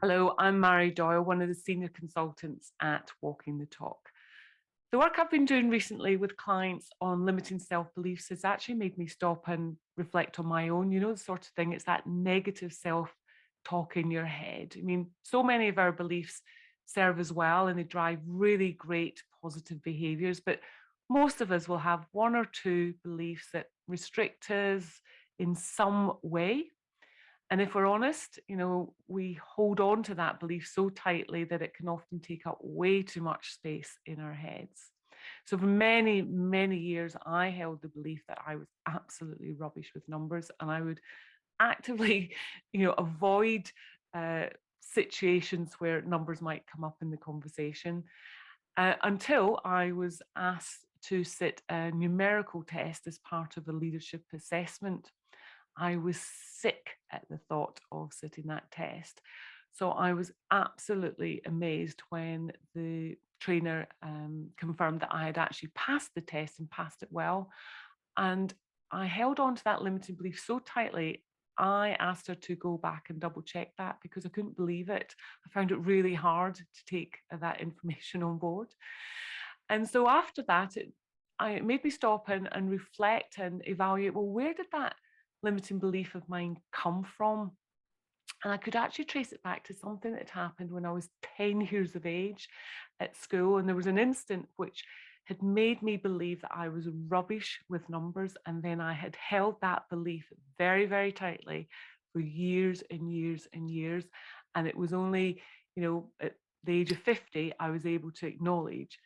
Hello, I'm Mary Doyle, one of the senior consultants at Walking the Talk. The work I've been doing recently with clients on limiting self beliefs has actually made me stop and reflect on my own. You know, the sort of thing, it's that negative self talk in your head. I mean, so many of our beliefs serve us well and they drive really great positive behaviors, but most of us will have one or two beliefs that restrict us in some way. And if we're honest, we hold on to that belief so tightly that it can often take up way too much space in our heads. So for many, many years, I held the belief that I was absolutely rubbish with numbers, and I would actively, avoid situations where numbers might come up in the conversation until I was asked to sit a numerical test as part of a leadership assessment. I was sick at the thought of sitting that test. So I was absolutely amazed when the trainer confirmed that I had actually passed the test and passed it well. And I held on to that limiting belief so tightly. I asked her to go back and double check that because I couldn't believe it. I found it really hard to take that information on board. And so after that, it made me stop and reflect and evaluate, well, where did that limiting belief of mine come from? And I could actually trace it back to something that happened when I was 10 years of age at school. And there was an instant which had made me believe that I was rubbish with numbers. And then I had held that belief very, very tightly for years and years and years. And it was only, at the age of 50, I was able to acknowledge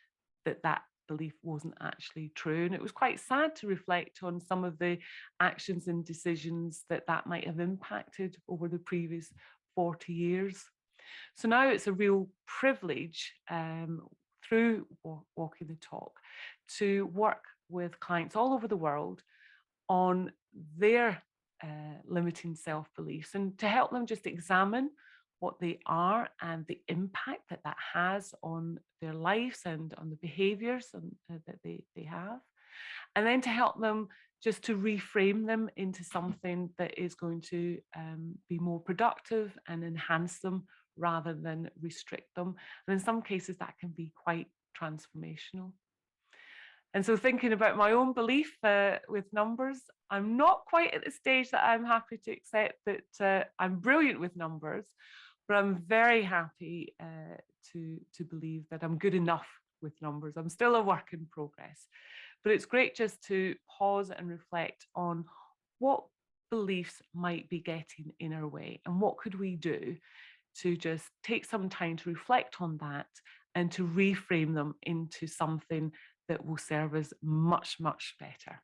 that that belief wasn't actually true. And it was quite sad to reflect on some of the actions and decisions that that might have impacted over the previous 40 years. So now it's a real privilege through Walking the Talk to work with clients all over the world on their limiting self beliefs and to help them just examine what they are and the impact that that has on their lives and on the behaviors that they have. And then to help them just to reframe them into something that is going to be more productive and enhance them rather than restrict them. And in some cases, that can be quite transformational. And so, thinking about my own belief with numbers, I'm not quite at the stage that I'm happy to accept that I'm brilliant with numbers, but I'm very happy to believe that I'm good enough with numbers. I'm still a work in progress, but it's great just to pause and reflect on what beliefs might be getting in our way and what could we do to just take some time to reflect on that and to reframe them into something that will serve us much, much better.